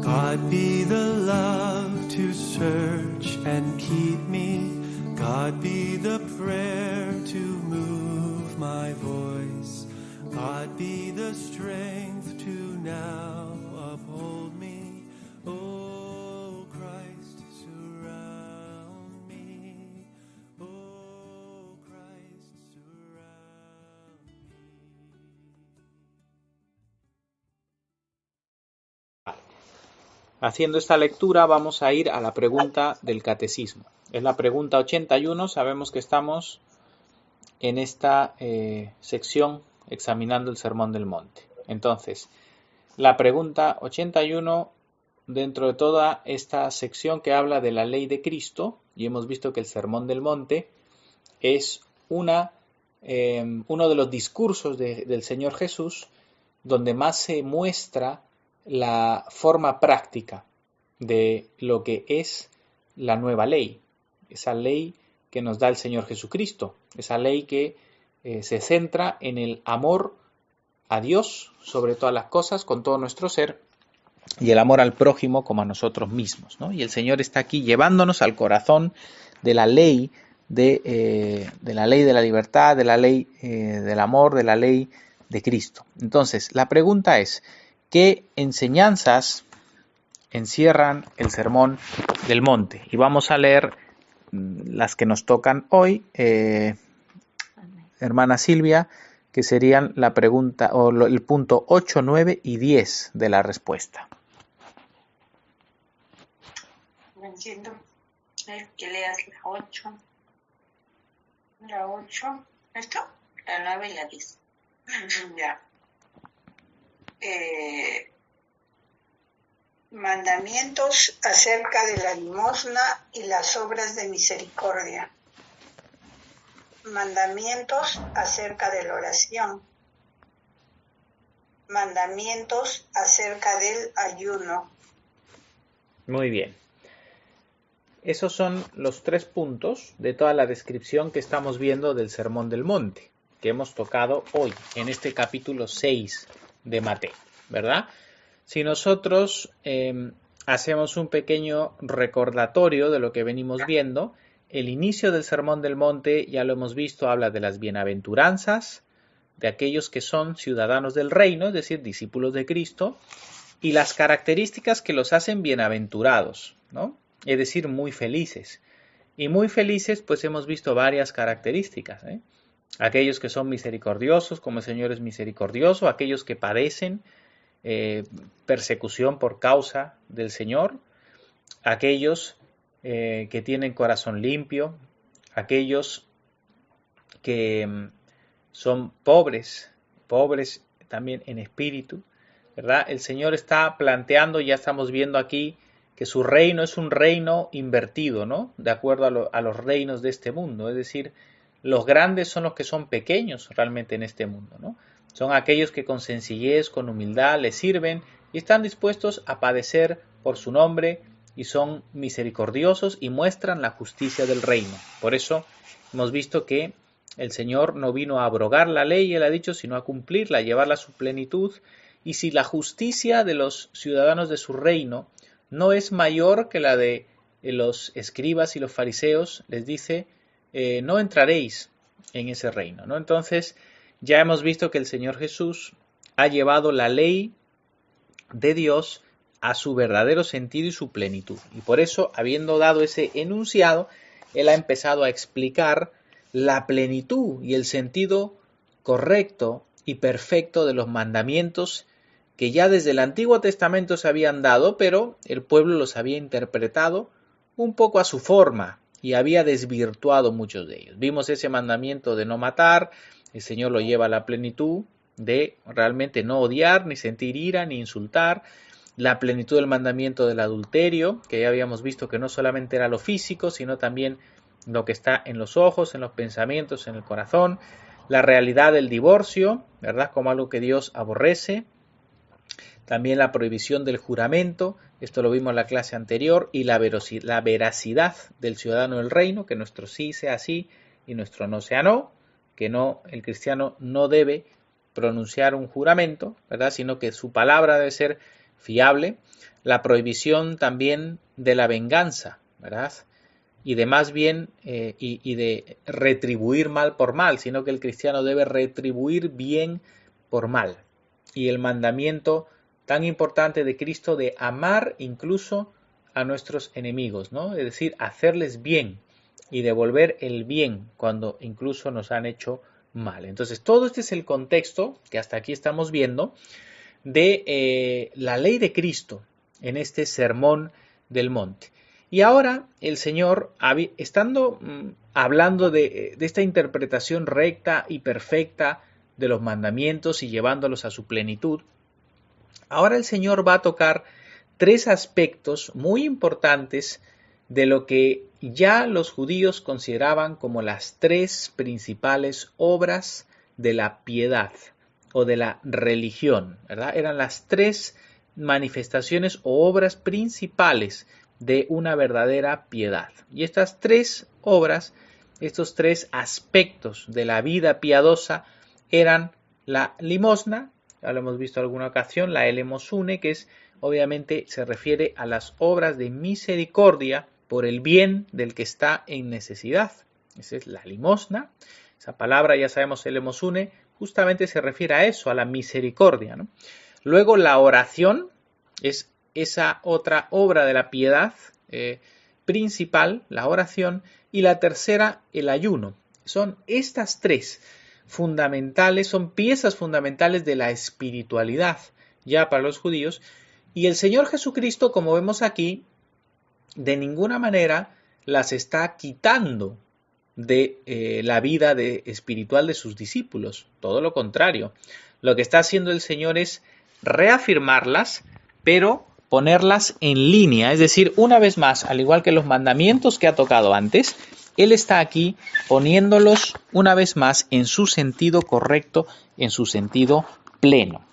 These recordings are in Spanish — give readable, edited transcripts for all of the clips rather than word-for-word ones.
God be the love to search and keep me. God be the prayer to move my voice. God be the strength to now uphold me. Oh Christ, surround me. Oh Christ, surround me. Haciendo esta lectura vamos a ir a la pregunta del catecismo. Es la pregunta 81, sabemos que estamos en esta sección examinando el Sermón del Monte. Entonces, la pregunta 81, dentro de toda esta sección que habla de la ley de Cristo, y hemos visto que el Sermón del Monte es uno de los discursos del Señor Jesús donde más se muestra la forma práctica de lo que es la nueva ley, esa ley que nos da el Señor Jesucristo, esa ley que se centra en el amor a Dios sobre todas las cosas, con todo nuestro ser, y el amor al prójimo como a nosotros mismos, ¿no? Y el Señor está aquí llevándonos al corazón de la ley de la ley de la libertad, de la ley del amor, de la ley de Cristo. Entonces, la pregunta es, ¿qué enseñanzas encierran el Sermón del Monte? Y vamos a leer las que nos tocan hoy, hermana Silvia, que serían la pregunta o el punto 8, 9 y 10 de la respuesta. No entiendo. Que leas la 8. La 8. ¿Esto? La 9 y la 10. Ya. Mandamientos acerca de la limosna y las obras de misericordia. Mandamientos acerca de la oración. Mandamientos acerca del ayuno. Muy bien. Esos son los 3 puntos de toda la descripción que estamos viendo del Sermón del Monte, que hemos tocado hoy, en este capítulo 6 de Mateo, ¿verdad? Si nosotros hacemos un pequeño recordatorio de lo que venimos viendo, el inicio del Sermón del Monte, ya lo hemos visto, habla de las bienaventuranzas, de aquellos que son ciudadanos del reino, es decir, discípulos de Cristo, y las características que los hacen bienaventurados, ¿no? Es decir, muy felices. Y muy felices, pues hemos visto varias características, ¿eh? Aquellos que son misericordiosos, como el Señor es misericordioso, aquellos que padecen persecución por causa del Señor, aquellos que tienen corazón limpio, aquellos que son pobres también en espíritu, ¿verdad? El Señor está planteando, ya estamos viendo aquí, que su reino es un reino invertido, ¿no? De acuerdo a los reinos de este mundo, es decir, los grandes son los que son pequeños realmente en este mundo, ¿no? Son aquellos que con sencillez, con humildad, le sirven y están dispuestos a padecer por su nombre y son misericordiosos y muestran la justicia del reino. Por eso hemos visto que el Señor no vino a abrogar la ley, Él ha dicho, sino a cumplirla, a llevarla a su plenitud. Y si la justicia de los ciudadanos de su reino no es mayor que la de los escribas y los fariseos, les dice, no entraréis en ese reino, ¿no? Entonces, ya hemos visto que el Señor Jesús ha llevado la ley de Dios a su verdadero sentido y su plenitud. Y por eso, habiendo dado ese enunciado, Él ha empezado a explicar la plenitud y el sentido correcto y perfecto de los mandamientos que ya desde el Antiguo Testamento se habían dado, pero el pueblo los había interpretado un poco a su forma y había desvirtuado muchos de ellos. Vimos ese mandamiento de no matar, el Señor lo lleva a la plenitud de realmente no odiar, ni sentir ira, ni insultar, la plenitud del mandamiento del adulterio, que ya habíamos visto que no solamente era lo físico, sino también lo que está en los ojos, en los pensamientos, en el corazón, la realidad del divorcio, ¿verdad? Como algo que Dios aborrece, también la prohibición del juramento, esto lo vimos en la clase anterior, y la veracidad del ciudadano del reino, que nuestro sí sea sí y nuestro no sea no, que no, el cristiano no debe pronunciar un juramento, ¿verdad? Sino que su palabra debe ser fiable. la prohibición también de la venganza, ¿verdad? Y de más bien, y de retribuir mal por mal, sino que el cristiano debe retribuir bien por mal. Y el mandamiento tan importante de Cristo de amar incluso a nuestros enemigos, ¿no? Es decir, hacerles bien y devolver el bien cuando incluso nos han hecho mal. Entonces, todo este es el contexto que hasta aquí estamos viendo de la ley de Cristo en este sermón del monte. Y ahora el Señor, estando hablando de esta interpretación recta y perfecta de los mandamientos y llevándolos a su plenitud, ahora el Señor va a tocar tres aspectos muy importantes de lo que ya los judíos consideraban como las tres principales obras de la piedad o de la religión, ¿verdad? Eran las tres manifestaciones o obras principales de una verdadera piedad. Y estas tres obras, estos tres aspectos de la vida piadosa eran la limosna, ya lo hemos visto en alguna ocasión, la elemosune, que es obviamente se refiere a las obras de misericordia por el bien del que está en necesidad. Esa es la limosna. Esa palabra, ya sabemos, elemosune, justamente se refiere a eso, a la misericordia, ¿no? Luego la oración es esa otra obra de la piedad principal, la oración, y la tercera, el ayuno. Son estas tres fundamentales, son piezas fundamentales de la espiritualidad ya para los judíos, y el Señor Jesucristo, como vemos aquí, de ninguna manera las está quitando de la vida espiritual de sus discípulos, todo lo contrario. Lo que está haciendo el Señor es reafirmarlas, pero ponerlas en línea, es decir, una vez más, al igual que los mandamientos que ha tocado antes, Él está aquí poniéndolos una vez más en su sentido correcto, en su sentido pleno.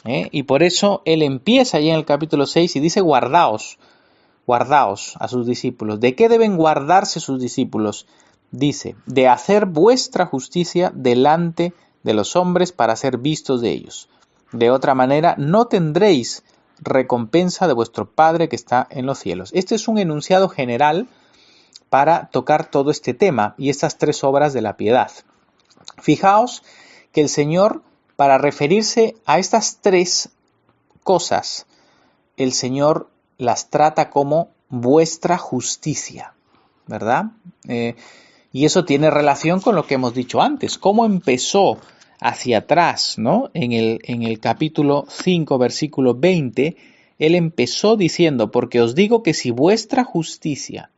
Y por eso Él empieza allí en el capítulo 6 y dice: guardaos a sus discípulos. ¿De qué deben guardarse sus discípulos? Dice, de hacer vuestra justicia delante de los hombres para ser vistos de ellos. De otra manera no tendréis recompensa de vuestro Padre que está en los cielos. Este es un enunciado general para tocar todo este tema y estas tres obras de la piedad. Fijaos que el Señor, para referirse a estas tres cosas, el Señor las trata como vuestra justicia, ¿verdad? Y eso tiene relación con lo que hemos dicho antes, cómo empezó hacia atrás, ¿no? En el capítulo 5, versículo 20, Él empezó diciendo: porque os digo que si vuestra justicia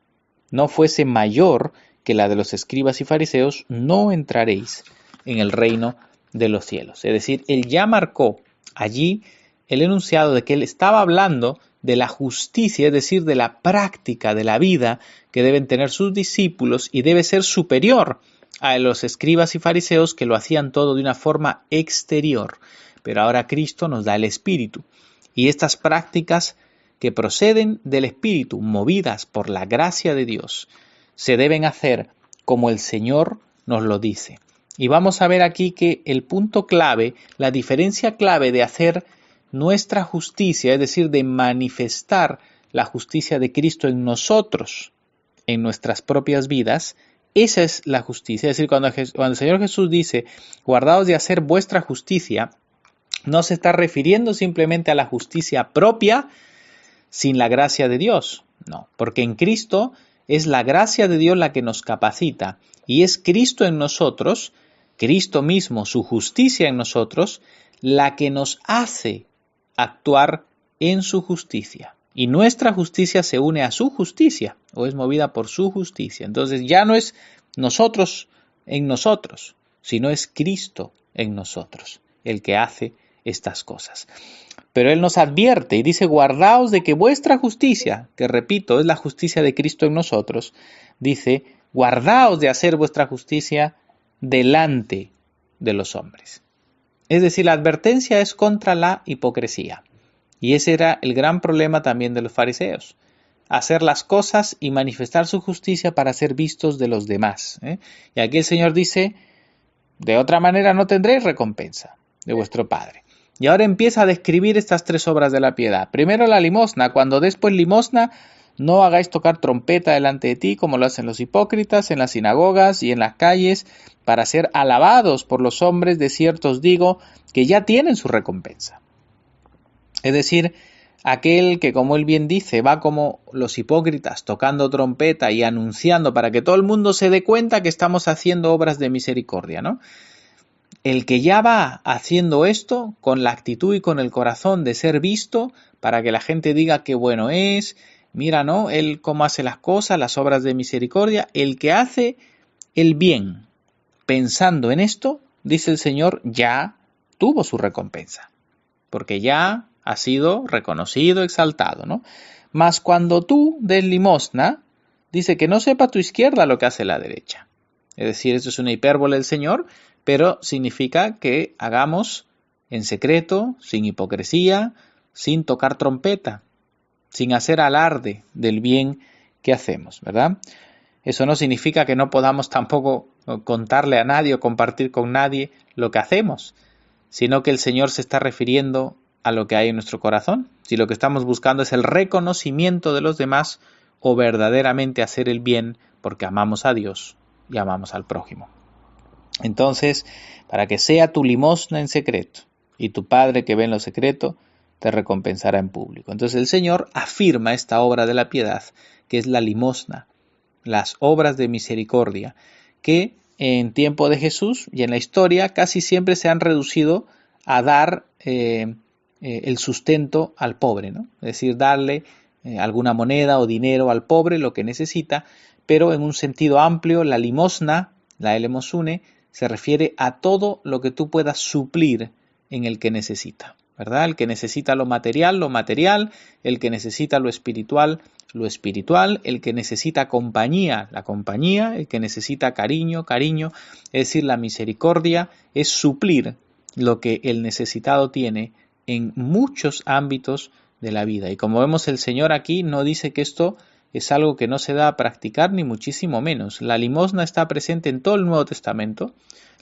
no fuese mayor que la de los escribas y fariseos, no entraréis en el reino de los cielos. Es decir, Él ya marcó allí el enunciado de que Él estaba hablando de la justicia, es decir, de la práctica de la vida que deben tener sus discípulos, y debe ser superior a los escribas y fariseos que lo hacían todo de una forma exterior. Pero ahora Cristo nos da el Espíritu, y estas prácticas que proceden del Espíritu, movidas por la gracia de Dios, se deben hacer como el Señor nos lo dice. Y vamos a ver aquí que el punto clave, la diferencia clave de hacer nuestra justicia, es decir, de manifestar la justicia de Cristo en nosotros, en nuestras propias vidas, esa es la justicia. Es decir, cuando el Señor Jesús dice: guardaos de hacer vuestra justicia, no se está refiriendo simplemente a la justicia propia sin la gracia de Dios. No, porque en Cristo es la gracia de Dios la que nos capacita, y es Cristo en nosotros, Cristo mismo, su justicia en nosotros, la que nos hace actuar en su justicia. Y nuestra justicia se une a su justicia, o es movida por su justicia. Entonces ya no es nosotros en nosotros, sino es Cristo en nosotros el que hace estas cosas. Pero Él nos advierte y dice: guardaos de que vuestra justicia, que repito, es la justicia de Cristo en nosotros, dice: guardaos de hacer vuestra justicia delante de los hombres. Es decir, la advertencia es contra la hipocresía. Y ese era el gran problema también de los fariseos: hacer las cosas y manifestar su justicia para ser vistos de los demás. Y aquí el Señor dice: de otra manera no tendréis recompensa de vuestro Padre. Y ahora empieza a describir estas 3 obras de la piedad. Primero la limosna. Cuando des pues limosna, no hagáis tocar trompeta delante de ti, como lo hacen los hipócritas en las sinagogas y en las calles, para ser alabados por los hombres. De cierto os digo que ya tienen su recompensa. Es decir, aquel que, como él bien dice, va como los hipócritas tocando trompeta y anunciando para que todo el mundo se dé cuenta que estamos haciendo obras de misericordia, ¿no? El que ya va haciendo esto con la actitud y con el corazón de ser visto para que la gente diga qué bueno es, mira, ¿no? Él cómo hace las cosas, las obras de misericordia, el que hace el bien pensando en esto, dice el Señor, ya tuvo su recompensa, porque ya ha sido reconocido, exaltado, ¿no? Mas cuando tú des limosna, dice que no sepa tu izquierda lo que hace la derecha. Es decir, esto es una hipérbole del Señor, pero significa que hagamos en secreto, sin hipocresía, sin tocar trompeta, sin hacer alarde del bien que hacemos, ¿verdad? Eso no significa que no podamos tampoco contarle a nadie o compartir con nadie lo que hacemos, sino que el Señor se está refiriendo a lo que hay en nuestro corazón. Si lo que estamos buscando es el reconocimiento de los demás o verdaderamente hacer el bien porque amamos a Dios y amamos al prójimo. Entonces, para que sea tu limosna en secreto y tu Padre que ve en lo secreto te recompensará en público. Entonces el Señor afirma esta obra de la piedad, que es la limosna, las obras de misericordia, que en tiempo de Jesús y en la historia casi siempre se han reducido a dar el sustento al pobre, ¿no? Es decir, darle alguna moneda o dinero al pobre, lo que necesita, pero en un sentido amplio, la limosna, la elemosune, se refiere a todo lo que tú puedas suplir en el que necesita, ¿verdad? El que necesita lo material, el que necesita lo espiritual, el que necesita compañía, la compañía, el que necesita cariño, es decir, la misericordia es suplir lo que el necesitado tiene en muchos ámbitos de la vida. Y como vemos, el Señor aquí no dice que esto es algo que no se da a practicar, ni muchísimo menos. La limosna está presente en todo el Nuevo Testamento.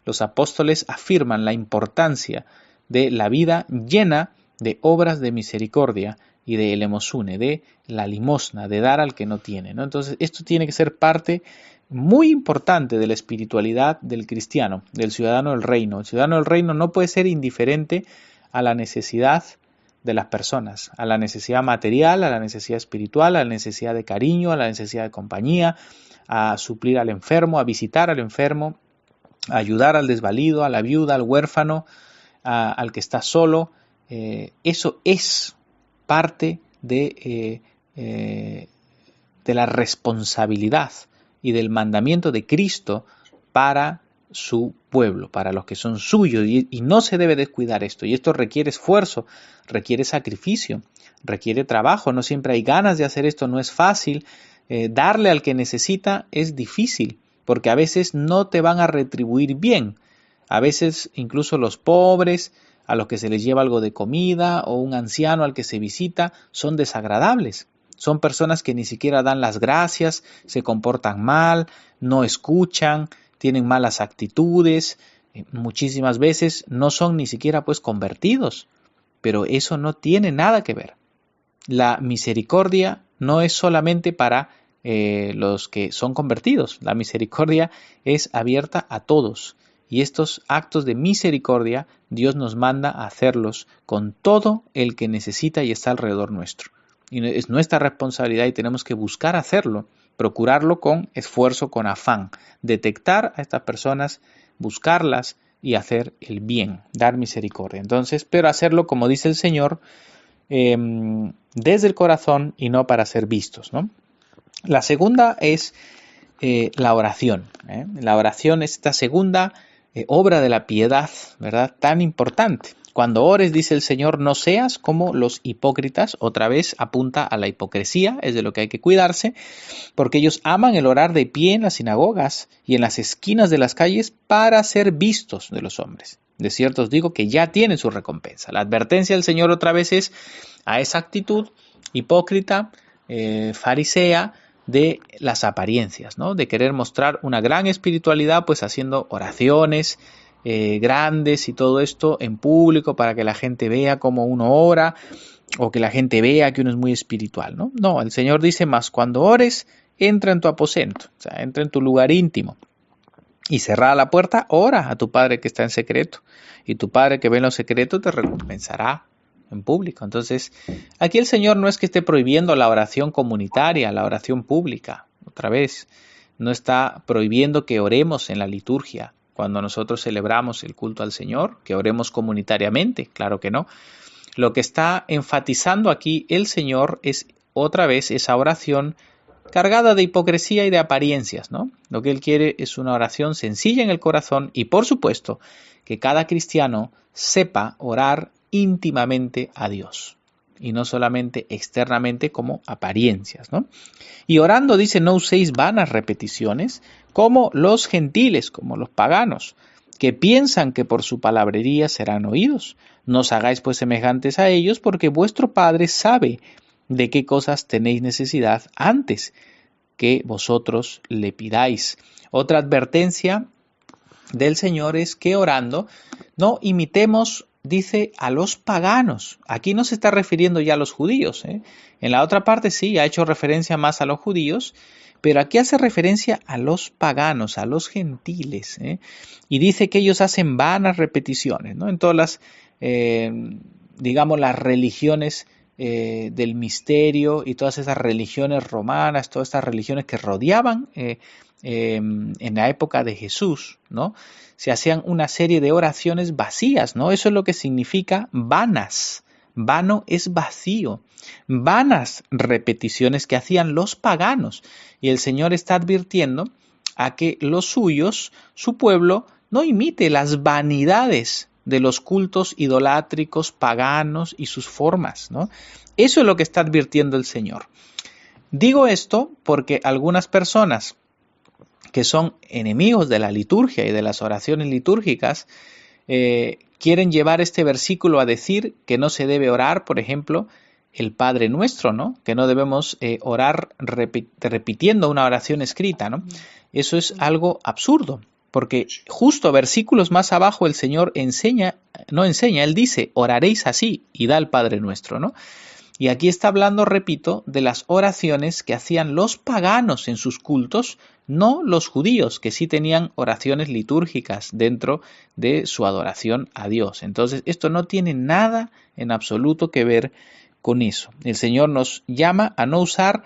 Los apóstoles afirman la importancia de la vida llena de obras de misericordia y de elemosune, de la limosna, de dar al que no tiene, ¿no? Entonces, esto tiene que ser parte muy importante de la espiritualidad del cristiano, del ciudadano del reino. El ciudadano del reino no puede ser indiferente a la necesidad de las personas, a la necesidad material, a la necesidad espiritual, a la necesidad de cariño, a la necesidad de compañía, a suplir al enfermo, a visitar al enfermo, a ayudar al desvalido, a la viuda, al huérfano, al que está solo. Eso es parte de la responsabilidad y del mandamiento de Cristo para su pueblo, para los que son suyos, y no se debe descuidar esto, y esto requiere esfuerzo, requiere sacrificio, requiere trabajo, no siempre hay ganas de hacer esto, no es fácil, darle al que necesita es difícil, porque a veces no te van a retribuir bien, a veces incluso los pobres, a los que se les lleva algo de comida, o un anciano al que se visita, son desagradables. Son personas que ni siquiera dan las gracias, se comportan mal, no escuchan, tienen malas actitudes, muchísimas veces no son ni siquiera pues convertidos, pero eso no tiene nada que ver. La misericordia no es solamente para los que son convertidos, la misericordia es abierta a todos. Y estos actos de misericordia Dios nos manda a hacerlos con todo el que necesita y está alrededor nuestro. Y es nuestra responsabilidad y tenemos que buscar hacerlo, procurarlo con esfuerzo, con afán, detectar a estas personas, buscarlas y hacer el bien, dar misericordia. Entonces, pero hacerlo, como dice el Señor, desde el corazón y no para ser vistos, ¿no? La segunda es la oración. La oración es esta segunda obra de la piedad, ¿verdad? Tan importante. Cuando ores, dice el Señor, no seas como los hipócritas, otra vez apunta a la hipocresía, es de lo que hay que cuidarse, porque ellos aman el orar de pie en las sinagogas y en las esquinas de las calles para ser vistos de los hombres. De cierto os digo que ya tienen su recompensa. La advertencia del Señor otra vez es a esa actitud hipócrita, farisea, de las apariencias, ¿no? De querer mostrar una gran espiritualidad, pues haciendo oraciones, grandes y todo esto en público para que la gente vea cómo uno ora o que la gente vea que uno es muy espiritual, ¿no? No, el Señor dice más, cuando ores, entra en tu aposento, o sea, entra en tu lugar íntimo y cerrada la puerta, ora a tu Padre que está en secreto y tu Padre que ve en lo secreto te recompensará en público. Entonces, aquí el Señor no es que esté prohibiendo la oración comunitaria, la oración pública, otra vez, no está prohibiendo que oremos en la liturgia, cuando nosotros celebramos el culto al Señor, que oremos comunitariamente, claro que no. Lo que está enfatizando aquí el Señor es otra vez esa oración cargada de hipocresía y de apariencias, ¿no? Lo que Él quiere es una oración sencilla en el corazón y, por supuesto, que cada cristiano sepa orar íntimamente a Dios y no solamente externamente como apariencias, ¿no? Y orando dice, no uséis vanas repeticiones como los gentiles, como los paganos, que piensan que por su palabrería serán oídos. No os hagáis pues semejantes a ellos, porque vuestro Padre sabe de qué cosas tenéis necesidad antes que vosotros le pidáis. Otra advertencia del Señor es que orando no imitemos, dice, a los paganos. Aquí no se está refiriendo ya a los judíos, ¿eh? En la otra parte sí, ha hecho referencia más a los judíos, pero aquí hace referencia a los paganos, a los gentiles, ¿eh? Y dice que ellos hacen vanas repeticiones, ¿no? En todas las, digamos, las religiones del misterio y todas esas religiones romanas, todas estas religiones que rodeaban en la época de Jesús, ¿no? Se hacían una serie de oraciones vacías, ¿no? Eso es lo que significa vanas. Vano es vacío. Vanas repeticiones que hacían los paganos. Y el Señor está advirtiendo a que los suyos, su pueblo, no imite las vanidades de los cultos idolátricos paganos y sus formas, ¿no? Eso es lo que está advirtiendo el Señor. Digo esto porque algunas personas que son enemigos de la liturgia y de las oraciones litúrgicas quieren llevar este versículo a decir que no se debe orar, por ejemplo, el Padre Nuestro, ¿no? Que no debemos orar repitiendo una oración escrita, ¿no? Eso es algo absurdo. Porque justo versículos más abajo el Señor Él dice, oraréis así, y da el Padre Nuestro, ¿no? Y aquí está hablando, repito, de las oraciones que hacían los paganos en sus cultos, no los judíos, que sí tenían oraciones litúrgicas dentro de su adoración a Dios. Entonces, esto no tiene nada en absoluto que ver con eso. El Señor nos llama a no usar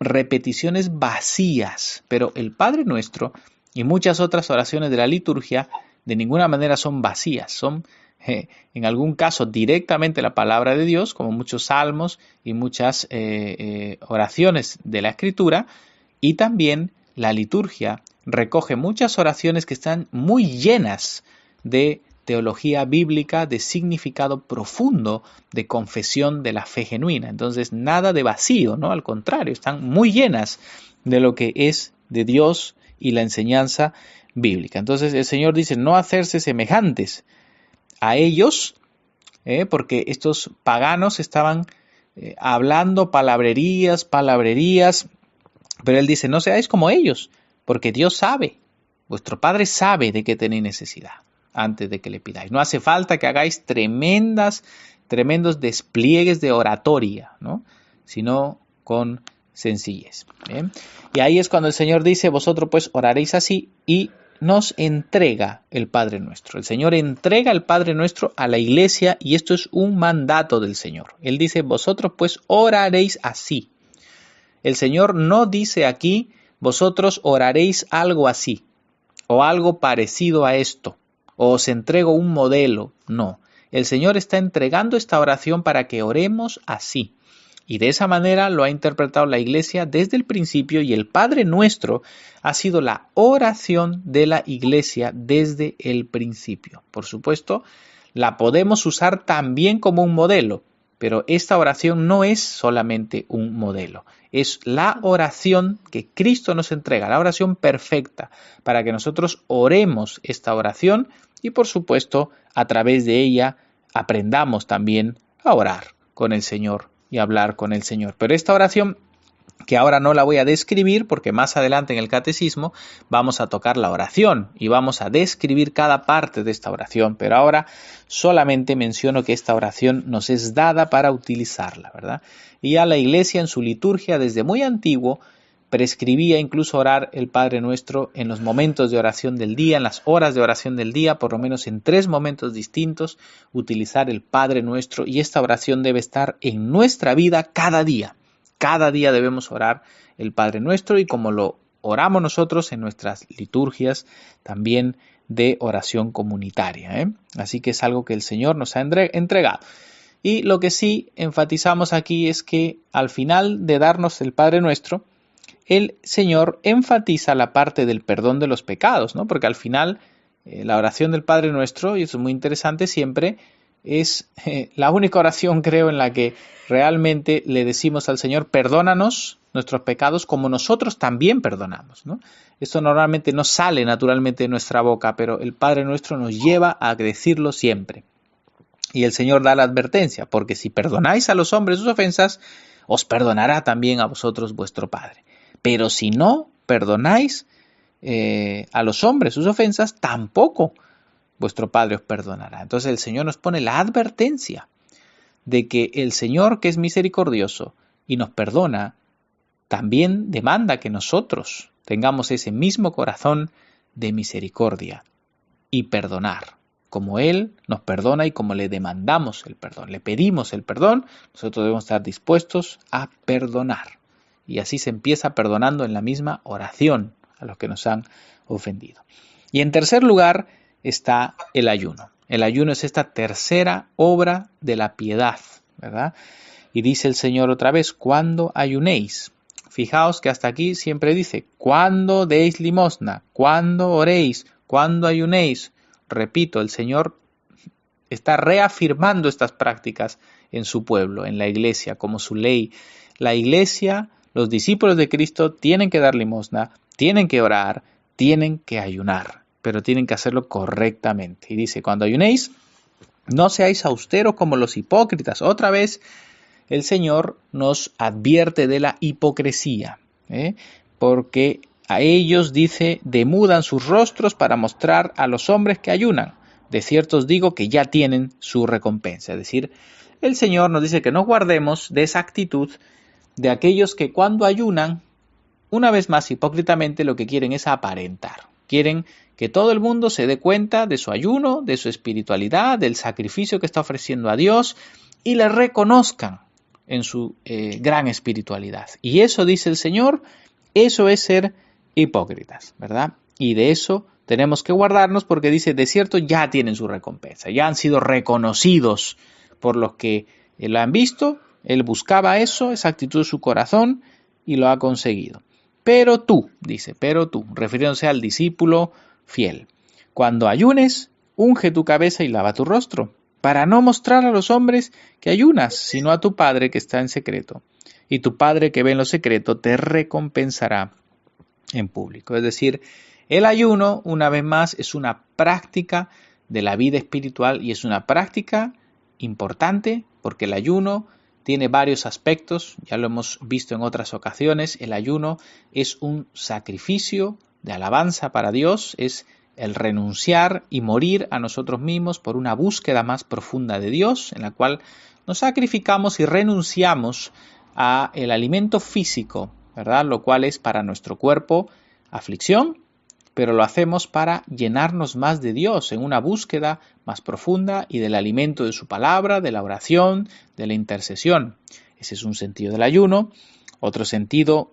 repeticiones vacías, pero el Padre Nuestro y muchas otras oraciones de la liturgia de ninguna manera son vacías, son en algún caso directamente la palabra de Dios, como muchos salmos y muchas oraciones de la Escritura, y también la liturgia recoge muchas oraciones que están muy llenas de teología bíblica, de significado profundo, de confesión de la fe genuina. Entonces, nada de vacío, ¿no? Al contrario, están muy llenas de lo que es de Dios y la enseñanza bíblica. Entonces, el Señor dice, no hacerse semejantes a ellos, porque estos paganos estaban hablando palabrerías, pero Él dice, no seáis como ellos, porque Dios sabe, vuestro Padre sabe de qué tenéis necesidad antes de que le pidáis. No hace falta que hagáis tremendos despliegues de oratoria, ¿no? Sino con sencillez. ¿Bien? Y ahí es cuando el Señor dice, vosotros pues oraréis así, y nos entrega el Padre Nuestro. El Señor entrega el Padre Nuestro a la iglesia y esto es un mandato del Señor. Él dice, vosotros pues oraréis así. El Señor no dice aquí, vosotros oraréis algo así o algo parecido a esto o os entrego un modelo. No, el Señor está entregando esta oración para que oremos así. Y de esa manera lo ha interpretado la Iglesia desde el principio y el Padre Nuestro ha sido la oración de la Iglesia desde el principio. Por supuesto, la podemos usar también como un modelo, pero esta oración no es solamente un modelo. Es la oración que Cristo nos entrega, la oración perfecta, para que nosotros oremos esta oración y, por supuesto, a través de ella aprendamos también a orar con el Señor y hablar con el Señor. Pero esta oración que ahora no la voy a describir porque más adelante en el catecismo vamos a tocar la oración y vamos a describir cada parte de esta oración, pero ahora solamente menciono que esta oración nos es dada para utilizarla, ¿verdad? Y ya la Iglesia en su liturgia desde muy antiguo prescribía incluso orar el Padre Nuestro en los momentos de oración del día, en las horas de oración del día, por lo menos en 3 momentos distintos, utilizar el Padre Nuestro, y esta oración debe estar en nuestra vida cada día. Cada día debemos orar el Padre Nuestro, y como lo oramos nosotros en nuestras liturgias también de oración comunitaria, ¿eh? Así que es algo que el Señor nos ha entregado. Y lo que sí enfatizamos aquí es que al final de darnos el Padre Nuestro, el Señor enfatiza la parte del perdón de los pecados, ¿no? Porque al final la oración del Padre Nuestro, y eso es muy interesante siempre, es la única oración, creo, en la que realmente le decimos al Señor, perdónanos nuestros pecados como nosotros también perdonamos, ¿no? Esto normalmente no sale naturalmente de nuestra boca, pero el Padre Nuestro nos lleva a decirlo siempre. Y el Señor da la advertencia, porque si perdonáis a los hombres sus ofensas, os perdonará también a vosotros vuestro Padre. Pero si no perdonáis a los hombres sus ofensas, tampoco vuestro Padre os perdonará. Entonces el Señor nos pone la advertencia de que el Señor, que es misericordioso y nos perdona, también demanda que nosotros tengamos ese mismo corazón de misericordia y perdonar. Como Él nos perdona y como le demandamos el perdón, le pedimos el perdón, nosotros debemos estar dispuestos a perdonar. Y así se empieza perdonando en la misma oración a los que nos han ofendido. Y en tercer lugar está el ayuno. El ayuno es esta tercera obra de la piedad, ¿verdad? Y dice el Señor otra vez, cuando ayunéis. Fijaos que hasta aquí siempre dice, cuando deis limosna, cuando oréis, cuando ayunéis. Repito, el Señor está reafirmando estas prácticas en su pueblo, en la iglesia, como su ley. La iglesia, los discípulos de Cristo tienen que dar limosna, tienen que orar, tienen que ayunar, pero tienen que hacerlo correctamente. Y dice, cuando ayunéis, no seáis austeros como los hipócritas. Otra vez el Señor nos advierte de la hipocresía, porque a ellos, dice, demudan sus rostros para mostrar a los hombres que ayunan. De cierto os digo que ya tienen su recompensa. Es decir, el Señor nos dice que nos guardemos de esa actitud de aquellos que cuando ayunan, una vez más hipócritamente lo que quieren es aparentar. Quieren que todo el mundo se dé cuenta de su ayuno, de su espiritualidad, del sacrificio que está ofreciendo a Dios y le reconozcan en su gran espiritualidad. Y eso, dice el Señor, eso es ser hipócritas, ¿verdad? Y de eso tenemos que guardarnos porque dice, de cierto ya tienen su recompensa, ya han sido reconocidos por los que lo han visto. Él buscaba eso, esa actitud de su corazón y lo ha conseguido. Pero tú, dice, refiriéndose al discípulo fiel, cuando ayunes, unge tu cabeza y lava tu rostro, para no mostrar a los hombres que ayunas, sino a tu Padre que está en secreto. Y tu Padre que ve en lo secreto te recompensará en público. Es decir, el ayuno, una vez más, es una práctica de la vida espiritual y es una práctica importante porque el ayuno tiene varios aspectos, ya lo hemos visto en otras ocasiones. El ayuno es un sacrificio de alabanza para Dios, es el renunciar y morir a nosotros mismos por una búsqueda más profunda de Dios, en la cual nos sacrificamos y renunciamos a el alimento físico, ¿verdad? Lo cual es para nuestro cuerpo aflicción, pero lo hacemos para llenarnos más de Dios en una búsqueda más profunda y del alimento de su palabra, de la oración, de la intercesión. Ese es un sentido del ayuno. Otro sentido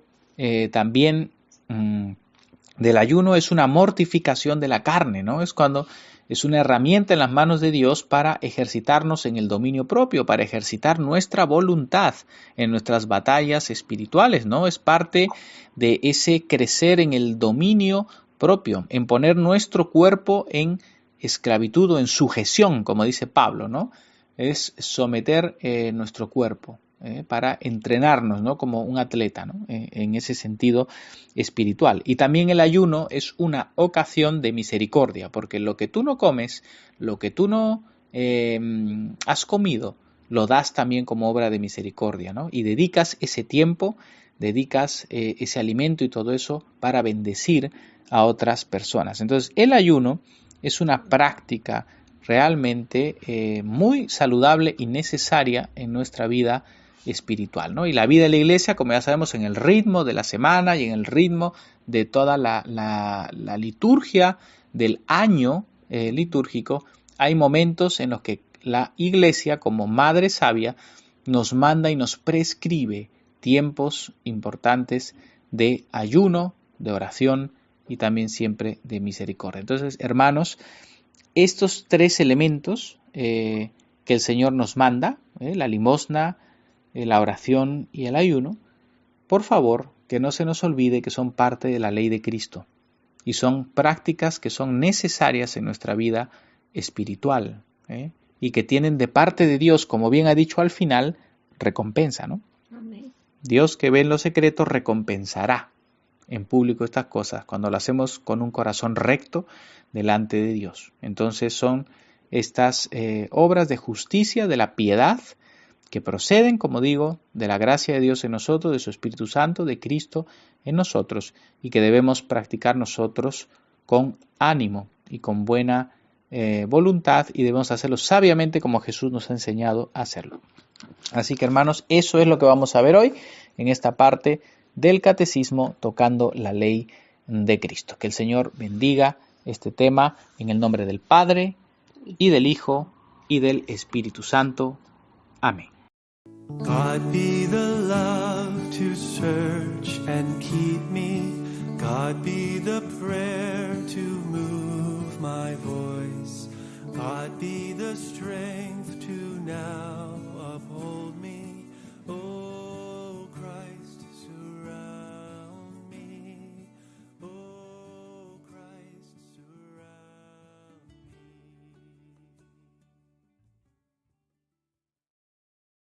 también del ayuno es una mortificación de la carne, ¿no? Es cuando es una herramienta en las manos de Dios para ejercitarnos en el dominio propio, para ejercitar nuestra voluntad en nuestras batallas espirituales, ¿no? Es parte de ese crecer en el dominio propio, en poner nuestro cuerpo en esclavitud o en sujeción, como dice Pablo, ¿no? Es someter nuestro cuerpo para entrenarnos, ¿no? Como un atleta, ¿no? En ese sentido espiritual. Y también el ayuno es una ocasión de misericordia, porque lo que tú no comes, lo que tú no has comido, lo das también como obra de misericordia, ¿no? Y dedicas ese tiempo dedicas ese alimento y todo eso para bendecir a otras personas. Entonces, el ayuno es una práctica realmente muy saludable y necesaria en nuestra vida espiritual, ¿no? Y la vida de la iglesia, como ya sabemos, en el ritmo de la semana y en el ritmo de toda la liturgia del año litúrgico, hay momentos en los que la iglesia, como madre sabia, nos manda y nos prescribe tiempos importantes de ayuno, de oración y también siempre de misericordia. Entonces, hermanos, estos tres elementos que el Señor nos manda, la limosna, la oración y el ayuno, por favor, que no se nos olvide que son parte de la ley de Cristo y son prácticas que son necesarias en nuestra vida espiritual y que tienen de parte de Dios, como bien ha dicho al final, recompensa, ¿no? Amén. Dios que ve en lo secreto recompensará en público estas cosas cuando lo hacemos con un corazón recto delante de Dios. Entonces son estas obras de justicia, de la piedad, que proceden, como digo, de la gracia de Dios en nosotros, de su Espíritu Santo, de Cristo en nosotros, y que debemos practicar nosotros con ánimo y con buena voluntad, y debemos hacerlo sabiamente como Jesús nos ha enseñado a hacerlo. Así que, hermanos, eso es lo que vamos a ver hoy en esta parte del catecismo tocando la ley de Cristo. Que el Señor bendiga este tema en el nombre del Padre y del Hijo y del Espíritu Santo. Amén. God be the love to search and keep me. God be the prayer to move my voice. God be the strength to now